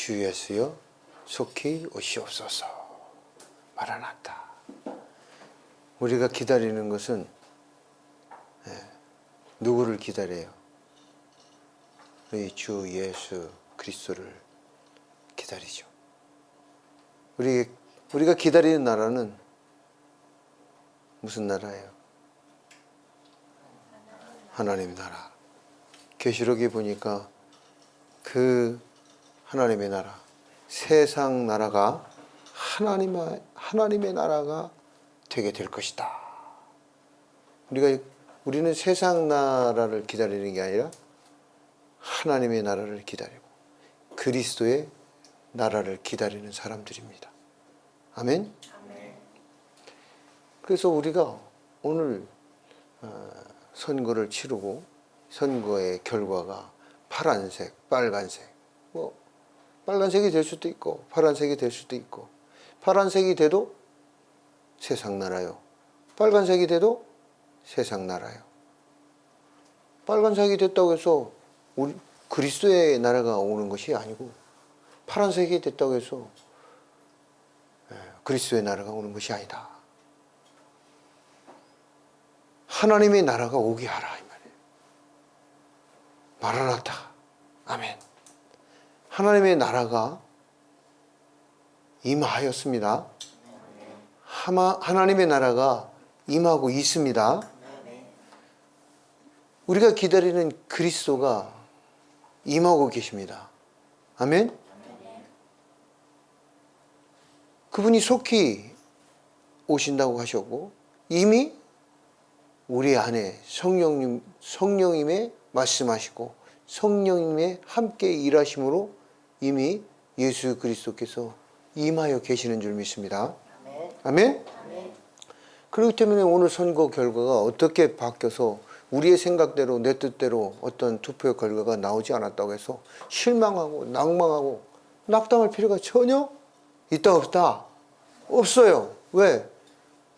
주 예수여 속히 오시옵소서. 마라나타. 우리가 기다리는 것은 누구를 기다려요? 우리 주 예수 그리스도를 기다리죠. 우리가 기다리는 나라는 무슨 나라예요? 하나님의 나라. 계시록에 보니까 그 하나님의 나라, 세상 나라가 하나님의 나라가 되게 될 것이다. 우리는 세상 나라를 기다리는 게 아니라 하나님의 나라를 기다리고 그리스도의 나라를 기다리는 사람들입니다. 아멘? 그래서 우리가 오늘 선거를 치르고 선거의 결과가 파란색, 빨간색, 빨간색이 될 수도 있고 파란색이 될 수도 있고, 파란색이 돼도 세상 나라요, 빨간색이 돼도 세상 나라요. 빨간색이 됐다고 해서 우리 그리스도의 나라가 오는 것이 아니고, 파란색이 됐다고 해서 그리스도의 나라가 오는 것이 아니다. 하나님의 나라가 오게 하라 이 말이에요. 마라나타. 아멘. 하나님의 나라가 임하였습니다. 하나님의 나라가 임하고 있습니다. 우리가 기다리는 그리스도가 임하고 계십니다. 아멘. 그분이 속히 오신다고 하셨고, 이미 우리 안에 성령님의 말씀하시고 성령님의 함께 일하심으로 이미 예수 그리스도께서 임하여 계시는 줄 믿습니다. 아멘. 그렇기 때문에 오늘 선거 결과가 어떻게 바뀌어서 우리의 생각대로 내 뜻대로 어떤 투표 결과가 나오지 않았다고 해서 실망하고 낭망하고 낙담할 필요가 전혀 있다 없다? 없어요. 왜?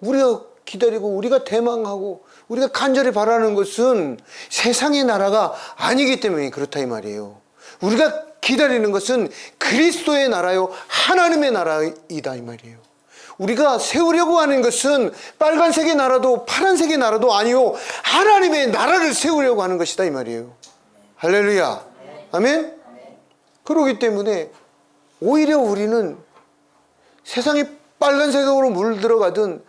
우리가 기다리고 우리가 대망하고 우리가 간절히 바라는 것은 세상의 나라가 아니기 때문에 그렇다 이 말이에요. 우리가 기다리는 것은 그리스도의 나라요, 하나님의 나라이다 이 말이에요. 우리가 세우려고 하는 것은 빨간색의 나라도 파란색의 나라도 아니요, 하나님의 나라를 세우려고 하는 것이다 이 말이에요. 할렐루야. 아멘. 그렇기 때문에 오히려 우리는 세상이 빨간색으로 물들어가든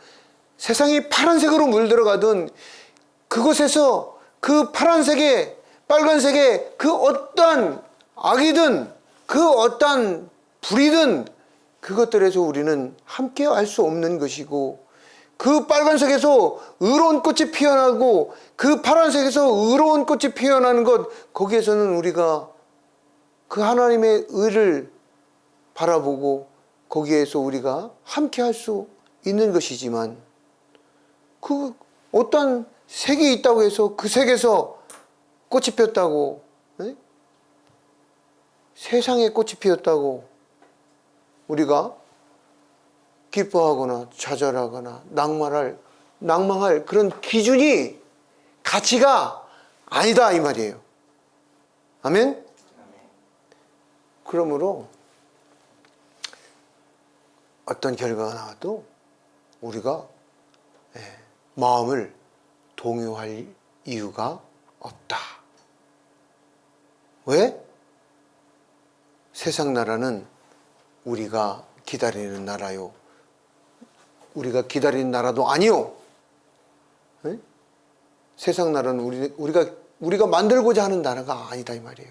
세상이 파란색으로 물들어가든 그곳에서 그 파란색에 빨간색에 그 어떠한 악이든 그 어떠한 불이든 그것들에서 우리는 함께 할 수 없는 것이고, 그 빨간색에서 의로운 꽃이 피어나고 그 파란색에서 의로운 꽃이 피어나는 것, 거기에서는 우리가 그 하나님의 의를 바라보고 거기에서 우리가 함께 할 수 있는 것이지만, 그 어떤 색이 있다고 해서 그 색에서 꽃이 피었다고, 세상에 꽃이 피었다고 우리가 기뻐하거나 좌절하거나 낭망할 그런 기준이, 가치가 아니다 이 말이에요. 아멘? 그러므로 어떤 결과가 나와도 우리가 마음을 동요할 이유가 없다. 왜? 세상 나라는 우리가 기다리는 나라요, 우리가 기다리는 나라도 아니요. 세상 나라는 우리가 만들고자 하는 나라가 아니다 이 말이에요.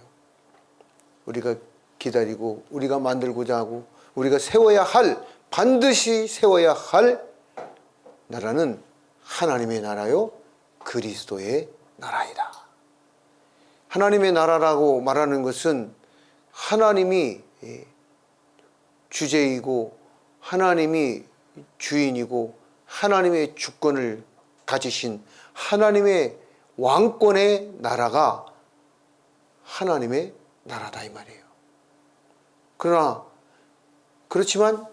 우리가 기다리고 우리가 만들고자 하고 우리가 반드시 세워야 할 나라는 하나님의 나라요, 그리스도의 나라이다. 하나님의 나라라고 말하는 것은 하나님이 주제이고 하나님이 주인이고 하나님의 주권을 가지신 하나님의 왕권의 나라가 하나님의 나라다 이 말이에요. 그렇지만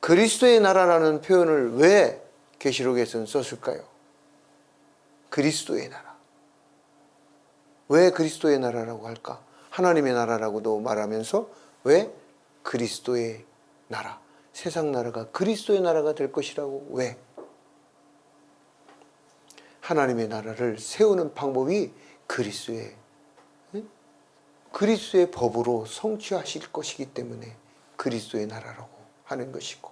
그리스도의 나라라는 표현을 왜 계시록에서는 썼을까요? 그리스도의 나라. 왜 그리스도의 나라라고 할까? 하나님의 나라라고도 말하면서 왜 그리스도의 나라, 세상 나라가 그리스도의 나라가 될 것이라고. 왜? 하나님의 나라를 세우는 방법이 그리스도의 법으로 성취하실 것이기 때문에 그리스도의 나라라고 하는 것이고,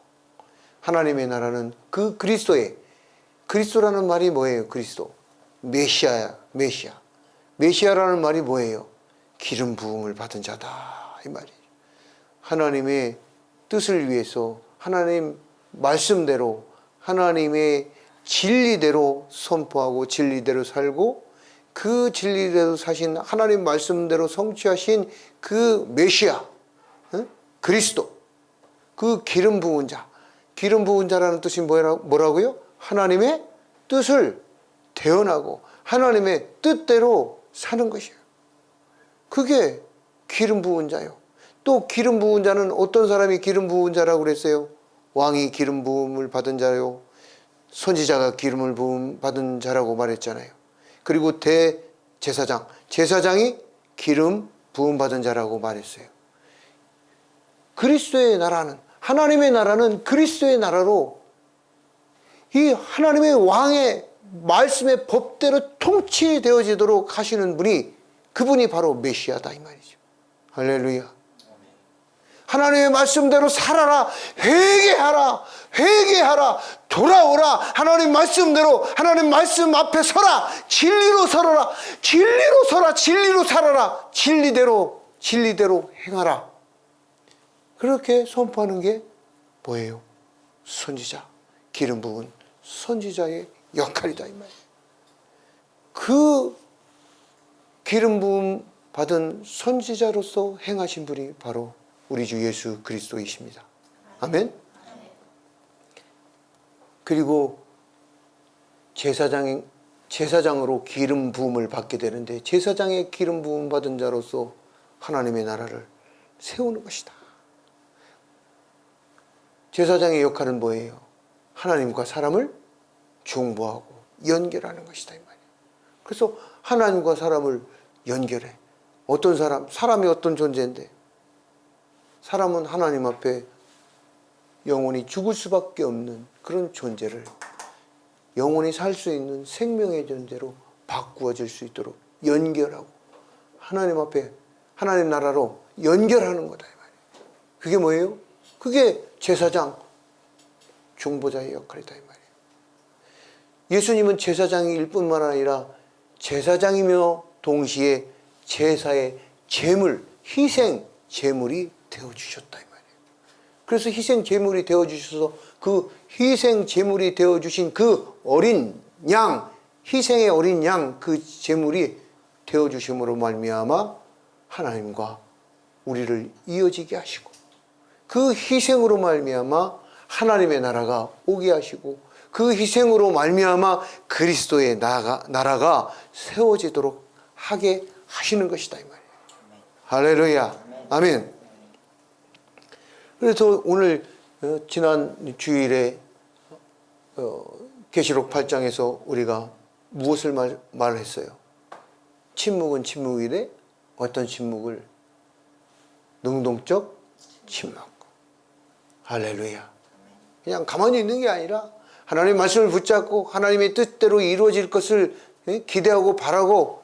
하나님의 나라는 그 그리스도라는 말이 뭐예요? 그리스도, 메시아야. 메시아라는 말이 뭐예요? 기름 부음을 받은 자다, 이 말이에요. 하나님의 뜻을 위해서 하나님 말씀대로, 하나님의 진리대로 선포하고 진리대로 살고, 그 진리대로 사신 하나님 말씀대로 성취하신 그 메시아, 그리스도, 그 기름 부은 자. 기름 부은 자라는 뜻이 뭐라고요? 하나님의 뜻을 대언하고 하나님의 뜻대로 사는 것이에요. 그게 기름 부은 자요. 또 기름 부은 자는 어떤 사람이 기름 부은 자라고 그랬어요? 왕이 기름 부음을 받은 자요, 선지자가 기름을 부음 받은 자라고 말했잖아요. 그리고 제사장이 기름 부음 받은 자라고 말했어요. 그리스도의 나라는, 하나님의 나라는 그리스도의 나라로 이 하나님의 왕의 말씀의 법대로 통치되어지도록 하시는 분이, 그분이 바로 메시아다, 이 말이죠. 할렐루야. 하나님의 말씀대로 살아라, 회개하라, 돌아오라. 하나님 말씀대로, 하나님 말씀 앞에 서라, 진리로 살아라, 진리로 살아라, 진리대로 행하라. 그렇게 선포하는 게 뭐예요? 선지자, 기름 부은 선지자의 역할이다, 이 말이에요. 그 기름 부음 받은 선지자로서 행하신 분이 바로 우리 주 예수 그리스도이십니다. 아멘. 그리고 제사장으로 기름 부음을 받게 되는데, 제사장의 기름 부음 받은 자로서 하나님의 나라를 세우는 것이다. 제사장의 역할은 뭐예요? 하나님과 사람을 중보하고 연결하는 것이다, 이 말이에요. 그래서 하나님과 사람을 연결해. 어떤 사람이 어떤 존재인데, 사람은 하나님 앞에 영원히 죽을 수밖에 없는 그런 존재를 영원히 살 수 있는 생명의 존재로 바꾸어질 수 있도록 연결하고 하나님 앞에, 하나님 나라로 연결하는 거다, 이 말이에요. 그게 뭐예요? 그게 제사장, 중보자의 역할이다, 이 말이에요. 예수님은 제사장일 뿐만 아니라 제사장이며 동시에 제사의 제물, 희생 제물이 되어주셨다, 이 말이에요. 그래서 희생 제물이 되어주셔서 그 희생 제물이 되어주신 그 어린 양, 희생의 어린 양, 그 제물이 되어주심으로 말미암아 하나님과 우리를 이어지게 하시고, 그 희생으로 말미암아 하나님의 나라가 오게 하시고, 그 희생으로 말미암아 그리스도의 나라가 세워지도록 하게 하시는 것이다, 이 말이에요. 할렐루야. 아멘. 그래서 오늘 지난 주일에 계시록 8장에서 우리가 무엇을 말했어요? 침묵은 침묵이래. 어떤 침묵을? 능동적 침묵. 할렐루야. 그냥 가만히 있는 게 아니라 하나님의 말씀을 붙잡고 하나님의 뜻대로 이루어질 것을 기대하고 바라고,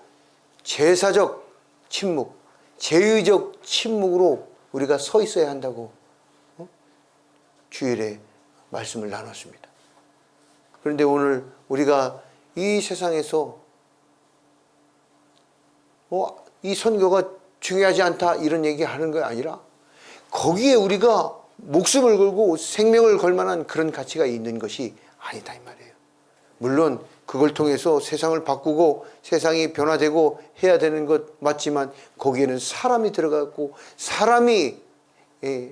제사적 침묵, 제의적 침묵으로 우리가 서 있어야 한다고 주일에 말씀을 나눴습니다. 그런데 오늘 우리가 이 세상에서 이 선교가 중요하지 않다 이런 얘기하는 게 아니라, 거기에 우리가 목숨을 걸고 생명을 걸 만한 그런 가치가 있는 것이 아니다, 이 말이에요. 물론 그걸 통해서 세상을 바꾸고 세상이 변화되고 해야 되는 것 맞지만, 거기에는 사람이 들어가고 사람이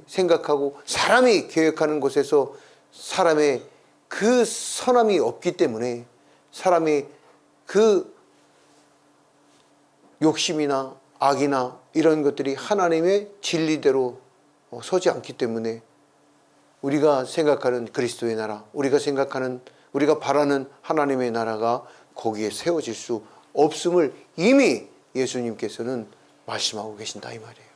생각하고 사람이 계획하는 곳에서 사람의 그 선함이 없기 때문에, 사람이 그 욕심이나 악이나 이런 것들이 하나님의 진리대로 서지 않기 때문에, 우리가 생각하는 그리스도의 나라, 우리가 바라는 하나님의 나라가 거기에 세워질 수 없음을 이미 예수님께서는 말씀하고 계신다, 이 말이에요.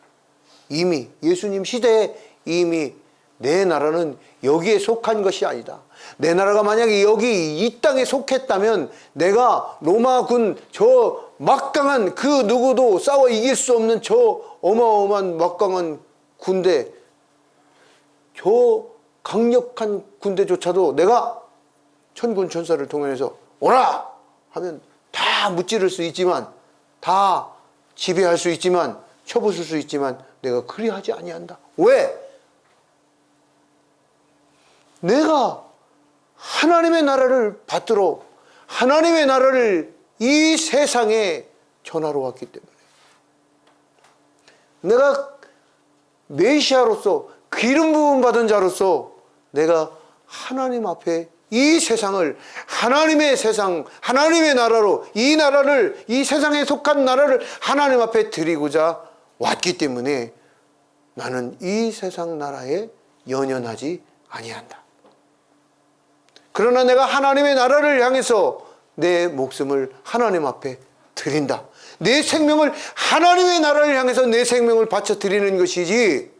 이미 예수님 시대에 이미 내 나라는 여기에 속한 것이 아니다. 내 나라가 만약에 여기 이 땅에 속했다면 내가 로마군 저 막강한 그 누구도 싸워 이길 수 없는 저 어마어마한 막강한 군대, 저 강력한 군대조차도 내가 천군 천사를 동원해서 오라 하면 다 무찌를 수 있지만, 다 지배할 수 있지만, 쳐부술 수 있지만 내가 그리하지 아니한다. 왜? 내가 하나님의 나라를 받들어 하나님의 나라를 이 세상에 전하러 왔기 때문에, 내가 메시아로서 기름 부음 받은 자로서 내가 하나님 앞에 이 세상을 하나님의 세상, 하나님의 나라로, 이 나라를, 이 세상에 속한 나라를 하나님 앞에 드리고자 왔기 때문에 나는 이 세상 나라에 연연하지 아니한다. 그러나 내가 하나님의 나라를 향해서 내 목숨을 하나님 앞에 드린다. 내 생명을 하나님의 나라를 향해서 내 생명을 바쳐 드리는 것이지,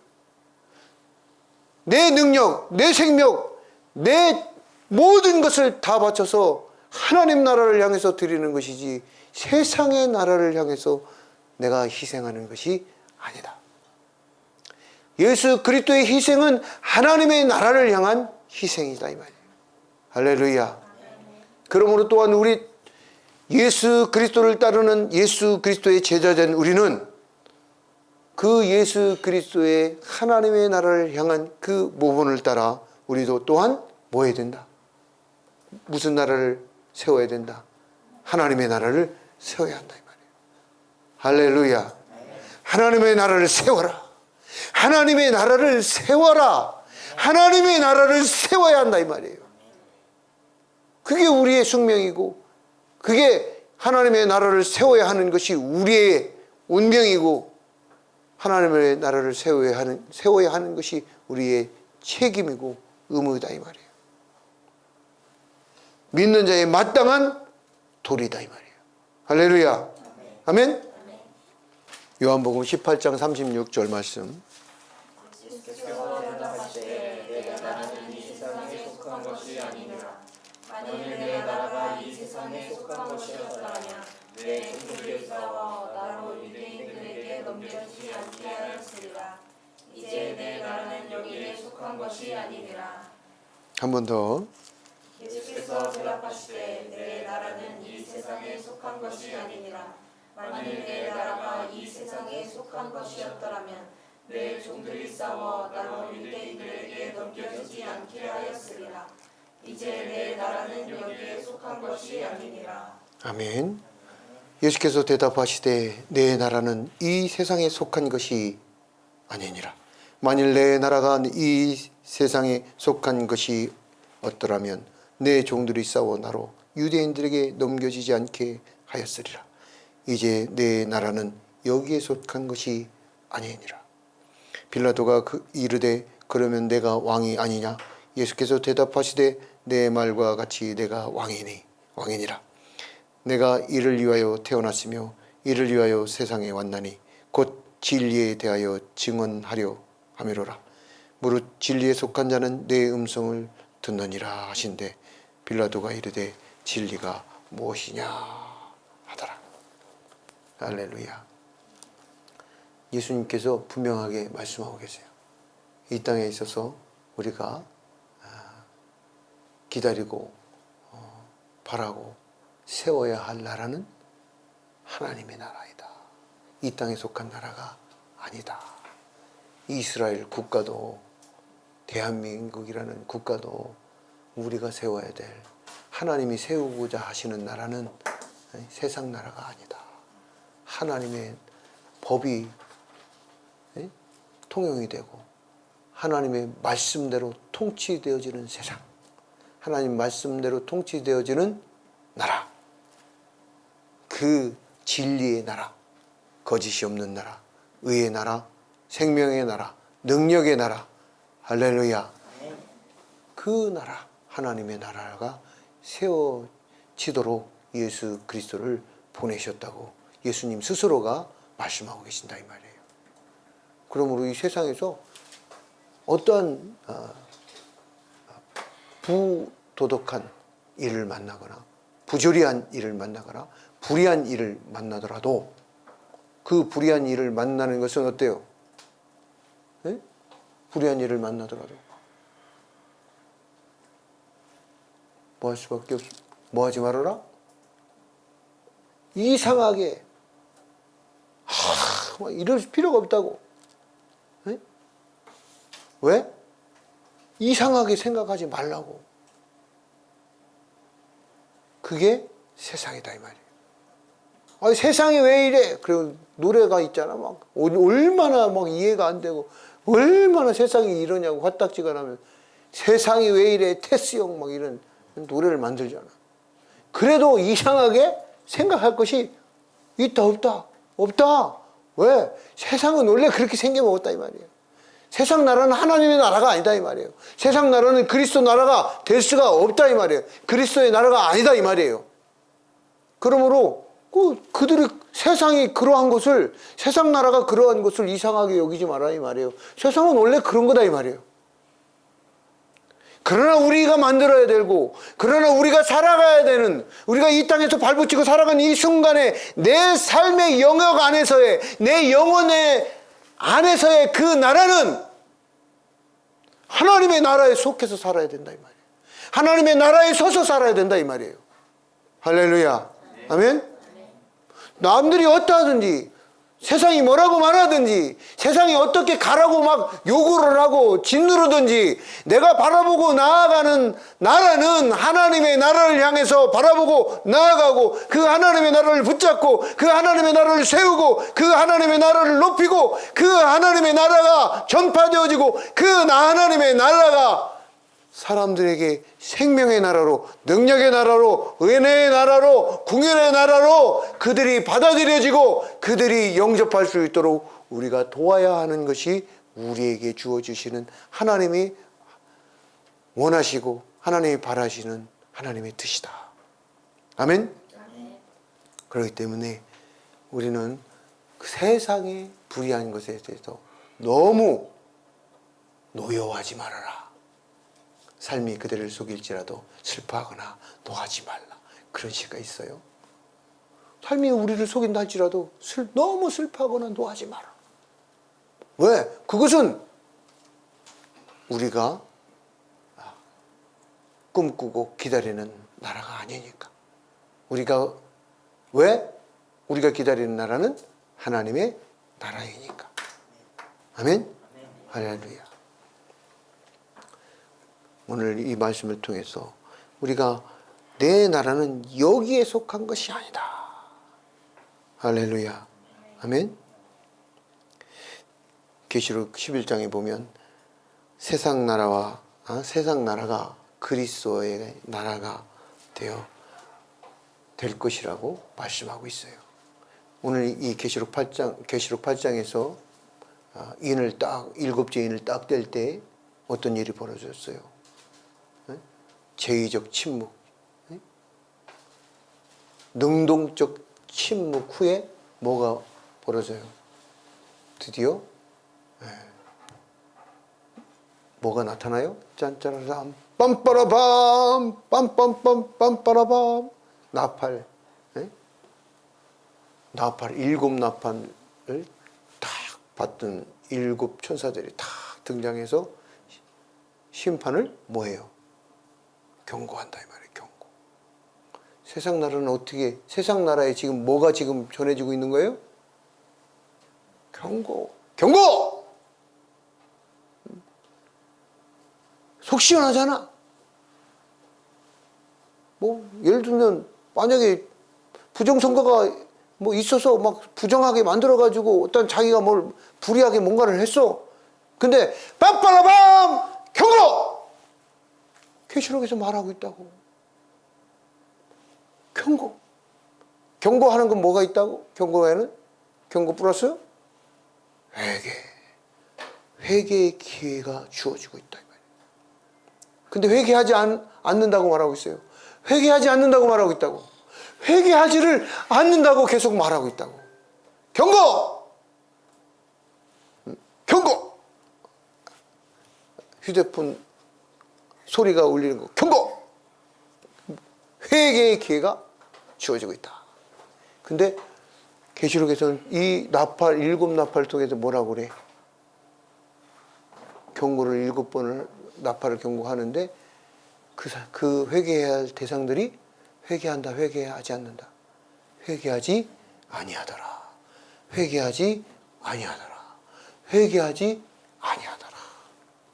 내 능력, 내 생명, 내 모든 것을 다 바쳐서 하나님 나라를 향해서 드리는 것이지 세상의 나라를 향해서 내가 희생하는 것이 아니다. 예수 그리스도의 희생은 하나님의 나라를 향한 희생이다 이 말이에요. 할렐루야. 그러므로 또한 우리 예수 그리스도를 따르는 예수 그리스도의 제자된 우리는 그 예수 그리스도의 하나님의 나라를 향한 그 모본을 따라 우리도 또한 뭐 해야 된다? 무슨 나라를 세워야 된다? 하나님의 나라를 세워야 한다 이 말이에요. 할렐루야. 하나님의 나라를 세워라. 하나님의 나라를 세워라. 하나님의 나라를 세워야 한다 이 말이에요. 그게 우리의 숙명이고, 그게 하나님의 나라를 세워야 하는 것이 우리의 운명이고, 하나님의 나라를 세워야 하는 것이 우리의 책임이고 의무이다 이 말이에요. 믿는 자의 마땅한 도리다 이 말이에요. 할렐루야. 아멘. 요한복음 18장 36절 말씀. 만일 내 나라가 이 세상에 속한 것이었다면 내 종들이 싸워 나로 유대인들에게 넘겨지지 않게 하였으리라. 이제 내 나라는 여기에 속한 것이 아니니라. 한 번 더. 예수께서 대답하시되 내 나라는 이 세상에 속한 것이 아니니라. 만일 내 나라가 이 세상에 속한 것이었더라면 내 종들이 싸워 나로 유대인들에게 넘겨지지 않게 하였으리라. 이제 내 나라는 여기에 속한 것이 아니니라. 아멘. 예수께서 대답하시되 내 나라는 이 세상에 속한 것이 아니니라. 만일 내 나라가 이 세상에 속한 것이 없더라면 내 종들이 싸워 나로 유대인들에게 넘겨지지 않게 하였으리라. 이제 내 나라는 여기에 속한 것이 아니니라. 빌라도가 이르되 그러면 내가 왕이 아니냐? 예수께서 대답하시되 내 말과 같이 내가 왕이니라. 내가 이를 위하여 태어났으며 이를 위하여 세상에 왔나니 곧 진리에 대하여 증언하려 함이로라. 무릇 진리에 속한 자는 내 음성을 듣느니라 하신대 빌라도가 이르되 진리가 무엇이냐 하더라. 할렐루야. 예수님께서 분명하게 말씀하고 계세요. 이 땅에 있어서 우리가 기다리고 바라고 세워야 할 나라는 하나님의 나라이다. 이 땅에 속한 나라가 아니다. 이스라엘 국가도 대한민국이라는 국가도 우리가 세워야 될, 하나님이 세우고자 하시는 나라는 세상 나라가 아니다. 하나님의 법이 통용이 되고 하나님의 말씀대로 통치되어지는 세상, 하나님 말씀대로 통치되어지는 나라, 그 진리의 나라, 거짓이 없는 나라, 의의 나라, 생명의 나라, 능력의 나라, 할렐루야. 그 나라, 하나님의 나라가 세워지도록 예수 그리스도를 보내셨다고 예수님 스스로가 말씀하고 계신다 이 말이에요. 그러므로 이 세상에서 어떠한 부도덕한 일을 만나거나 부조리한 일을 만나거나 불의한 일을 만나더라도 그 불의한 일을 만나는 것은 어때요? 네? 불의한 일을 만나더라도 뭐 할 수밖에 없어. 뭐 하지 말아라? 이상하게 이럴 필요가 없다고. 네? 왜? 이상하게 생각하지 말라고. 그게 세상이다 이 말이에요. 아니, 세상이 왜 이래? 그리고 노래가 있잖아. 막 얼마나 막 이해가 안 되고 얼마나 세상이 이러냐고 화딱지가 나면 세상이 왜 이래? 테스형 막 이런 노래를 만들잖아. 그래도 이상하게 생각할 것이 있다 없다? 없다. 왜? 세상은 원래 그렇게 생겨먹었다 이 말이에요. 세상 나라는 하나님의 나라가 아니다 이 말이에요. 세상 나라는 그리스도 나라가 될 수가 없다 이 말이에요. 그리스도의 나라가 아니다 이 말이에요. 그러므로 그들이 세상이 그러한 것을, 세상 나라가 그러한 것을 이상하게 여기지 마라 이 말이에요. 세상은 원래 그런 거다 이 말이에요. 그러나 우리가 만들어야 되고, 그러나 우리가 살아가야 되는, 우리가 이 땅에서 발붙이고 살아가는 이 순간에 내 삶의 영역 안에서의, 내 영혼의 안에서의 그 나라는 하나님의 나라에 속해서 살아야 된다 이 말이에요. 하나님의 나라에 서서 살아야 된다 이 말이에요. 할렐루야. 아멘. 남들이 어떠하든지, 세상이 뭐라고 말하든지, 세상이 어떻게 가라고 막 요구를 하고 짓누르든지, 내가 바라보고 나아가는 나라는 하나님의 나라를 향해서 바라보고 나아가고, 그 하나님의 나라를 붙잡고, 그 하나님의 나라를 세우고, 그 하나님의 나라를 높이고, 그 하나님의 나라가 전파되어지고, 그 하나님의 나라가 사람들에게 생명의 나라로, 능력의 나라로, 은혜의 나라로, 궁율의 나라로 그들이 받아들여지고 그들이 영접할 수 있도록 우리가 도와야 하는 것이 우리에게 주어주시는 하나님이 원하시고 하나님이 바라시는 하나님의 뜻이다. 아멘? 그렇기 때문에 우리는 그 세상의 불의한 것에 대해서 너무 노여워하지 말아라. 삶이 그들을 속일지라도 슬퍼하거나 노하지 말라. 그런 시가 있어요. 삶이 우리를 속인다 할지라도 너무 슬퍼하거나 노하지 마라. 왜? 그것은 우리가 꿈꾸고 기다리는 나라가 아니니까. 우리가 왜? 우리가 기다리는 나라는 하나님의 나라이니까. 아멘? 할렐루야. 오늘 이 말씀을 통해서 우리가 내 나라는 여기에 속한 것이 아니다. 할렐루야. 아멘. 계시록 11장에 보면 세상 나라가 그리스도의 나라가 될 것이라고 말씀하고 있어요. 오늘 이 계시록 8장에서 일곱째 인을 딱 뗄 때 어떤 일이 벌어졌어요? 제의적 침묵, 능동적 침묵 후에 뭐가 벌어져요? 드디어 뭐가 나타나요? 짠짜라람 빰빠라밤 빰빰빰 빰빠라밤. 나팔, 일곱 나팔을 딱 받던 일곱 천사들이 딱 등장해서 심판을 뭐해요? 경고한다 이 말이에요. 경고. 세상 나라는 어떻게, 세상 나라에 지금 뭐가 지금 전해지고 있는 거예요? 경고. 경고! 속 시원하잖아. 뭐 예를 들면 만약에 부정선거가 뭐 있어서 막 부정하게 만들어가지고 어떤 자기가 뭘 불의하게 뭔가를 했어. 근데 빰빠라밤 경고! 계시록에서 말하고 있다고. 경고. 경고하는 건 뭐가 있다고? 경고에는? 경고 플러스 회개의 기회가 주어지고 있다. 근데 회개하지 않는다고 말하고 있어요. 회개하지 않는다고 말하고 있다고. 회개하지를 않는다고 계속 말하고 있다고. 경고! 경고! 휴대폰 소리가 울리는 거 경고! 회개의 기회가 주어지고 있다. 근데 계시록에서는 이 나팔, 7나팔 통해서 뭐라고 그래? 경고를 7번을 나팔을 경고하는데 그 회개해야 할 대상들이 회개한다, 회개하지 않는다. 회개하지 아니하더라. 회개하지 아니하더라. 회개하지 아니하더라.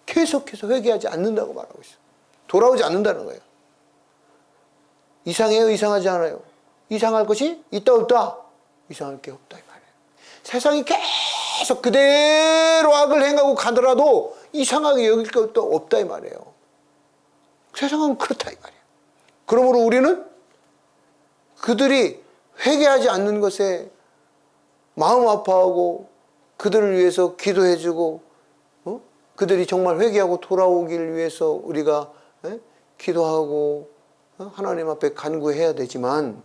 계속해서 회개하지 않는다고 말하고 있어요. 돌아오지 않는다는 거예요. 이상해요? 이상하지 않아요? 이상할 것이 있다 없다? 이상할 게 없다 이 말이에요. 세상이 계속 그대로 악을 행하고 가더라도 이상하게 여길 게 없다 이 말이에요. 세상은 그렇다 이 말이에요. 그러므로 우리는 그들이 회개하지 않는 것에 마음 아파하고 그들을 위해서 기도해주고 그들이 정말 회개하고 돌아오기를 위해서 우리가 기도하고 하나님 앞에 간구해야 되지만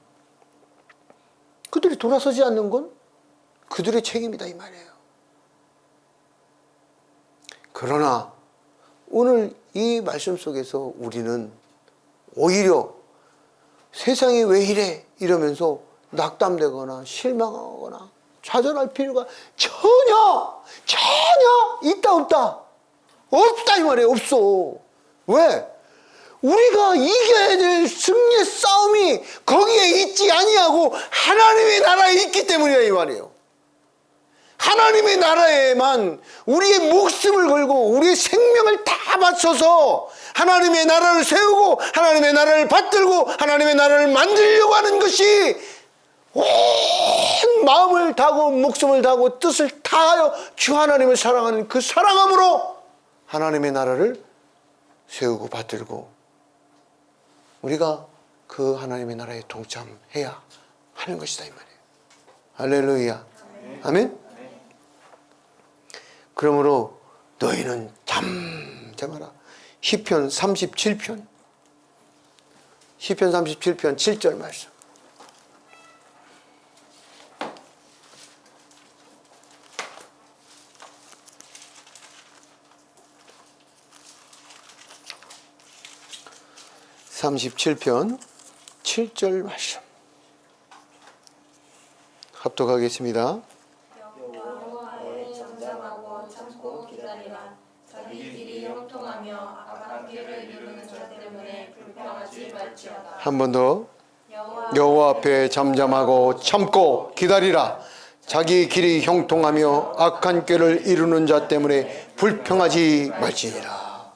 그들이 돌아서지 않는 건 그들의 책임이다 이 말이에요. 그러나 오늘 이 말씀 속에서 우리는 오히려 세상이 왜 이래 이러면서 낙담되거나 실망하거나 좌절할 필요가 전혀 있다 없다 이 말이에요. 없어. 왜? 우리가 이겨야 될 승리의 싸움이 거기에 있지 아니하고 하나님의 나라에 있기 때문이야 이 말이에요. 하나님의 나라에만 우리의 목숨을 걸고 우리의 생명을 다 바쳐서 하나님의 나라를 세우고 하나님의 나라를 받들고 하나님의 나라를 만들려고 하는 것이 온 마음을 다하고 목숨을 다하고 뜻을 다하여 주 하나님을 사랑하는 그 사랑함으로 하나님의 나라를 세우고 받들고 우리가 그 하나님의 나라에 동참해야 하는 것이다 이 말이에요. 할렐루야. 아멘. 그러므로 너희는 잠잠하라. 시편 37편 7절 말씀. (37편) 7절 말씀 합독하겠습니다. 여호와의 잠잠하고 참고 기다리라. 자기 길이 형통하며 악한 길을 이루는 자 때문에 불평하지 말지어다. 한 번 더. 여호와 앞에 잠잠하고 참고 기다리라. 자기 길이 형통하며 악한 꾀를 이루는 자 때문에 불평하지 말지니라.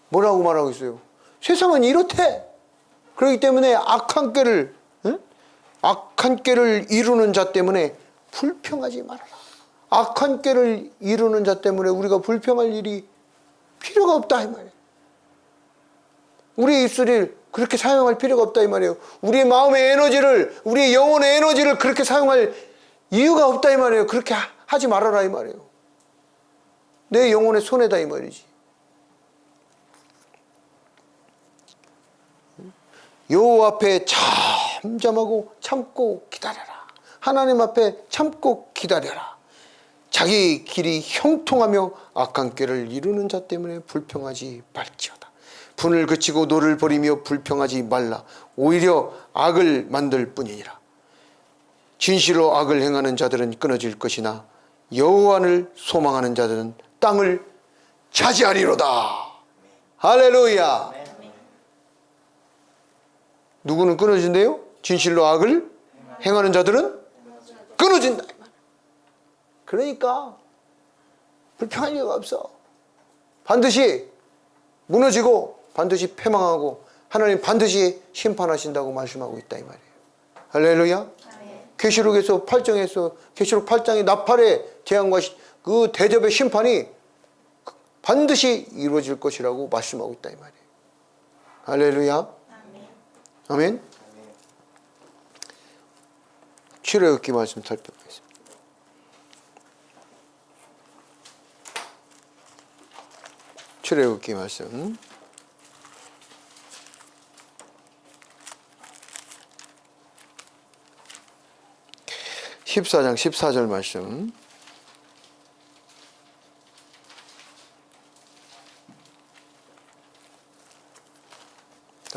뭐라고 말하고 있어요? 세상은 이렇대. 그렇기 때문에 악한 꾀를 이루는 자 때문에 불평하지 말아라. 악한 꾀를 이루는 자 때문에 우리가 불평할 일이 필요가 없다 이 말이에요. 우리의 입술을 그렇게 사용할 필요가 없다 이 말이에요. 우리의 마음의 에너지를, 우리의 영혼의 에너지를 그렇게 사용할 이유가 없다 이 말이에요. 그렇게 하지 말아라 이 말이에요. 내 영혼의 손해다 이 말이지. 여호와 앞에 잠잠하고 참고 기다려라. 하나님 앞에 참고 기다려라. 자기 길이 형통하며 악한 꾀를 이루는 자 때문에 불평하지 말지어다. 분을 그치고 노를 버리며 불평하지 말라. 오히려 악을 만들 뿐이니라. 진실로 악을 행하는 자들은 끊어질 것이나 여호와를 소망하는 자들은 땅을 차지하리로다. 할렐루야. 누구는 끊어진대요? 진실로 악을 행하는 자들은 끊어진다. 그러니까 불평할 이유가 없어. 반드시 무너지고 반드시 패망하고 하나님 반드시 심판하신다고 말씀하고 있다 이 말이에요. 할렐루야. 계시록에서 8장에서 계시록 8장의 나팔의 재앙과 그 대접의 심판이 반드시 이루어질 것이라고 말씀하고 있다 이 말이에요. 할렐루야. 아멘. 출애굽기 말씀 살펴보겠습니다. 출애굽기 말씀 14장 14절 말씀.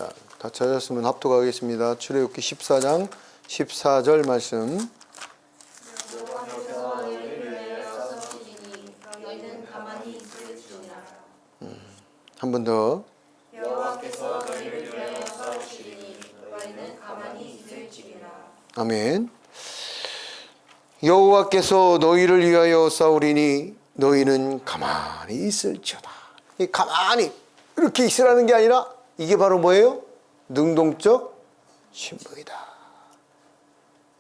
자, 다 찾았으면 합독하겠습니다. 출애굽기 14장 14절 말씀. 여호와께서 너희를 위하여 싸우시니 너희는 가만히 있을지니라. 한 번 더. 여호와께서 너희를 위하여 싸우시니 너희는 가만히 있을지니라. 아멘. 여호와께서 너희를 위하여 싸우리니 너희는 가만히 있을지어다. 이 가만히 이렇게 있으라는 게 아니라 이게 바로 뭐예요? 능동적 침묵이다.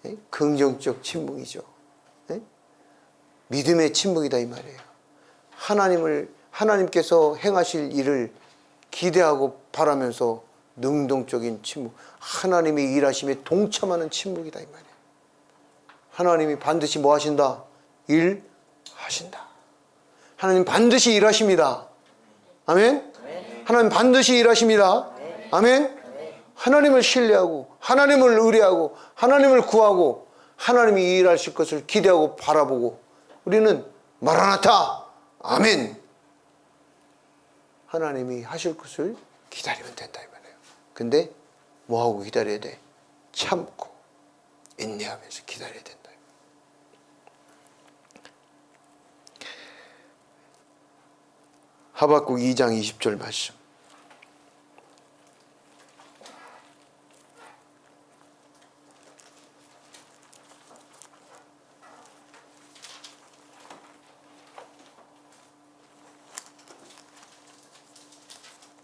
예? 긍정적 침묵이죠. 예? 믿음의 침묵이다 이 말이에요. 하나님께서 행하실 일을 기대하고 바라면서 능동적인 침묵, 하나님의 일하심에 동참하는 침묵이다 이 말이에요. 하나님이 반드시 뭐 하신다? 일하신다. 하나님 반드시 일하십니다. 아멘? 하나님 반드시 일하십니다. 아멘? 하나님을 신뢰하고 하나님을 의뢰하고 하나님을 구하고 하나님이 일하실 것을 기대하고 바라보고 우리는 마라나타 아멘, 하나님이 하실 것을 기다리면 된다 이 말이에요. 근데 뭐하고 기다려야 돼? 참고 인내하면서 기다려야 된다. 하박국 2장 20절 말씀.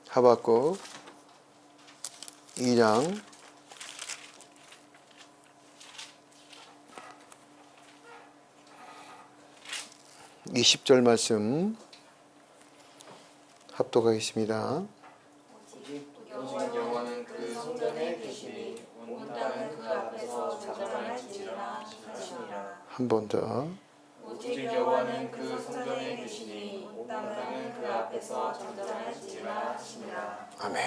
하박국 2장 20절 말씀 합독하겠습니다. 오직 여호와는 그 성전에 계시니 온 땅은 그 앞에서 전전할지니라 하시니라. 한 번 더. 오직 여호와는 그 성전에 계시니 온 땅은 그 앞에서 전전할지니라 하시니라. 아멘.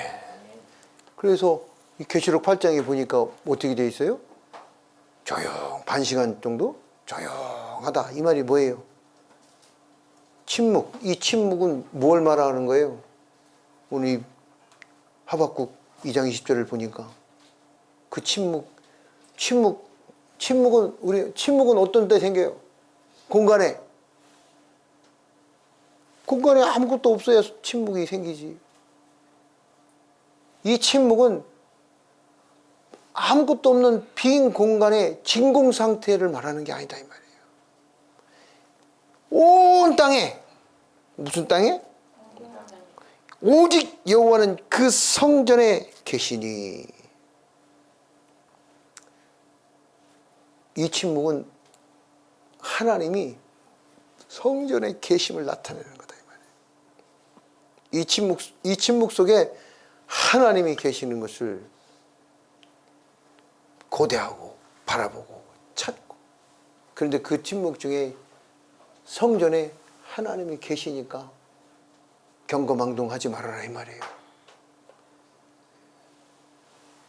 그래서 이 계시록 8장에 보니까 어떻게 돼 있어요? 반 시간 정도 조용하다 이 말이 뭐예요? 침묵. 이 침묵은 뭘 말하는 거예요? 오늘 하박국 2장 20절을 보니까 그 침묵은 어떤 때 생겨요? 공간에 아무것도 없어야 침묵이 생기지. 이 침묵은 아무것도 없는 빈 공간의 진공 상태를 말하는 게 아니다 이 말이에요. 온 땅에, 무슨 땅에? 오직 여호와는 그 성전에 계시니. 이 침묵은 하나님이 성전에 계심을 나타내는 거다 이 말이에요. 이 침묵 속에 하나님이 계시는 것을 고대하고 바라보고 찾고. 그런데 그 침묵 중에 성전에 하나님이 계시니까 경거망동하지 말아라 이 말이에요.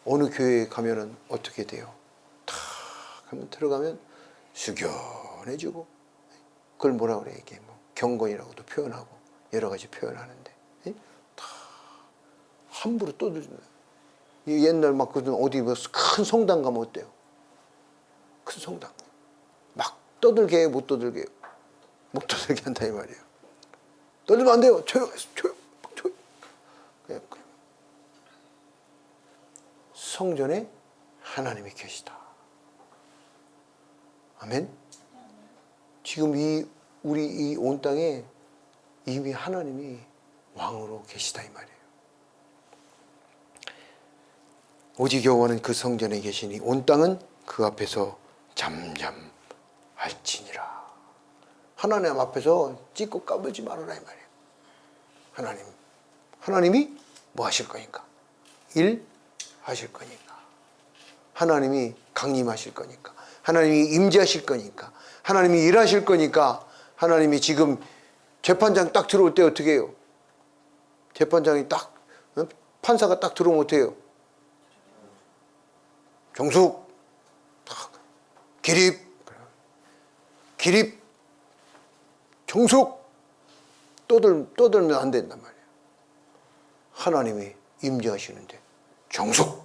어느 교회에 가면은 어떻게 돼요? 탁 하면 들어가면 숙연해지고, 그걸 뭐라 그래 이게 뭐 경건이라고도 표현하고 여러 가지 표현하는데 다 함부로 떠들잖아요. 옛날 막 어디 큰 성당 가면 어때요? 큰 성당 막 떠들게 해요? 못 떠들게 해요? 못 떠들게 한다 이 말이에요. 떠들면 안 돼요. 조용. 성전에 하나님이 계시다. 아멘. 지금 우리 이 온 땅에 이미 하나님이 왕으로 계시다 이 말이에요. 오직 여호와는 그 성전에 계시니 온 땅은 그 앞에서 잠잠할지니라. 하나님 앞에서 찍고 까불지 말아라 이 말이에요. 하나님이 뭐 하실 거니까? 일 하실 거니까. 하나님이 강림하실 거니까. 하나님이 임재하실 거니까. 하나님이 일하실 거니까. 하나님이 지금 재판장 딱 들어올 때 어떻게 해요? 재판장이 딱 판사가 딱 들어오면 어떻게 해요? 정숙 딱 기립 정숙 떠들면 안 된단 말이에요. 하나님이 임재하시는데 정숙,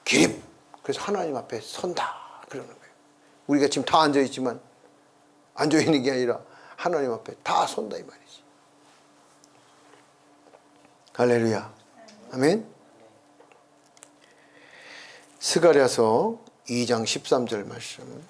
기립. 그래서 하나님 앞에 선다 그러는 거예요. 우리가 지금 다 앉아있지만 앉아있는 게 아니라 하나님 앞에 다 선다 이 말이지. 할렐루야. 아멘. 스가랴서 2장 13절 말씀.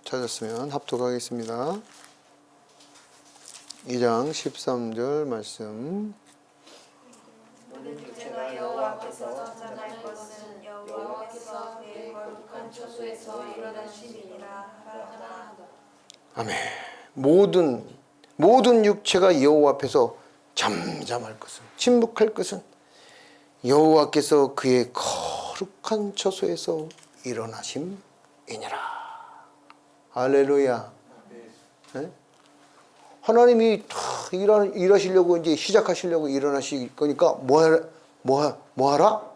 찾았으면 합독하겠습니다. 2장 13절 말씀. 모든 육체가 여호와 앞에서 전전할 것은 여호와께서 그의 거룩한 처소에서 일어나심이니라 하나. 아멘. 모든 육체가 여호와 앞에서 잠잠할 것은, 침묵할 것은 여호와께서 그의 거룩한 처소에서 일어나심이니라. 할렐루야. 네? 하나님이 다 일하시려고 이제 시작하시려고 일어나실 거니까 뭐하라?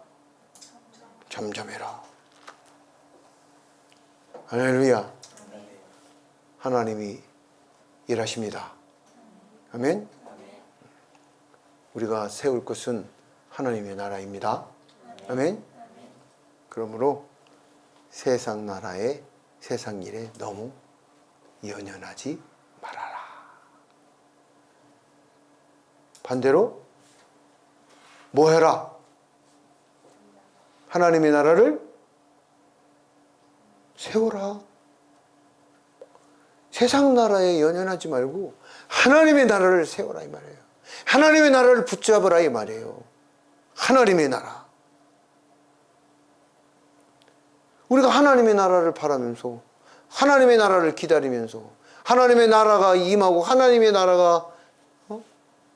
잠잠해라. 할렐루야. 하나님이 일하십니다. 아멘. 우리가 세울 것은 하나님의 나라입니다. 아멘. 그러므로 세상 나라에 세상 일에 너무 연연하지 말아라. 반대로 뭐 해라? 하나님의 나라를 세워라. 세상 나라에 연연하지 말고 하나님의 나라를 세워라 이 말이에요. 하나님의 나라를 붙잡으라 이 말이에요. 하나님의 나라. 우리가 하나님의 나라를 바라면서 하나님의 나라를 기다리면서 하나님의 나라가 임하고 하나님의 나라가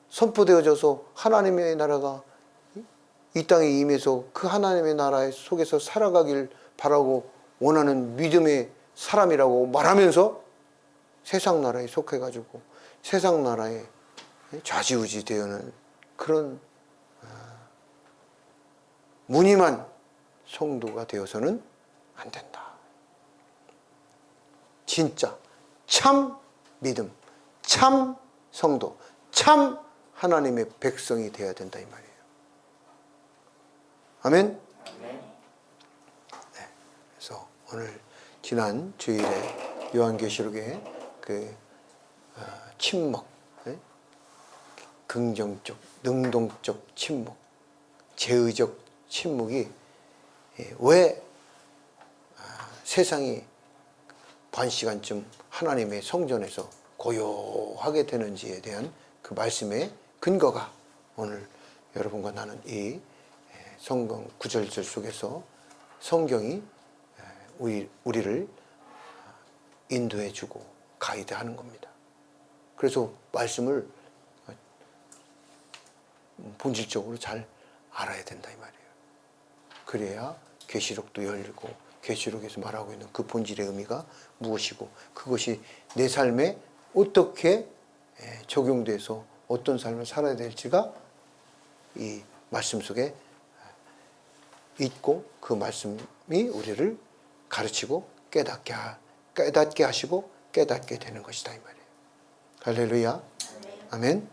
선포되어져서 하나님의 나라가 이 땅에 임해서 그 하나님의 나라 속에서 살아가길 바라고 원하는 믿음의 사람이라고 말하면서 세상 나라에 속해가지고 세상 나라에 좌지우지 되어는 그런 무늬만 성도가 되어서는 안 된다. 진짜 참 믿음, 참 성도, 참 하나님의 백성이 되어야 된다 이 말이에요. 아멘. 네. 그래서 오늘 지난 주일에 요한계시록의 그 침묵, 긍정적, 능동적 침묵, 제의적 침묵이 왜 세상이 반 시간쯤 하나님의 성전에서 고요하게 되는지에 대한 그 말씀의 근거가 오늘 여러분과 나는 이 성경 구절절 속에서 성경이 우리를 인도해주고 가이드하는 겁니다. 그래서 말씀을 본질적으로 잘 알아야 된다 이 말이에요. 그래야 계시록도 열리고 계시록에서 말하고 있는 그 본질의 의미가 무엇이고 그것이 내 삶에 어떻게 적용돼서 어떤 삶을 살아야 될지가 이 말씀 속에 있고 그 말씀이 우리를 가르치고 깨닫게 하시고 깨닫게 되는 것이다 이 말이에요. 할렐루야. 아멘.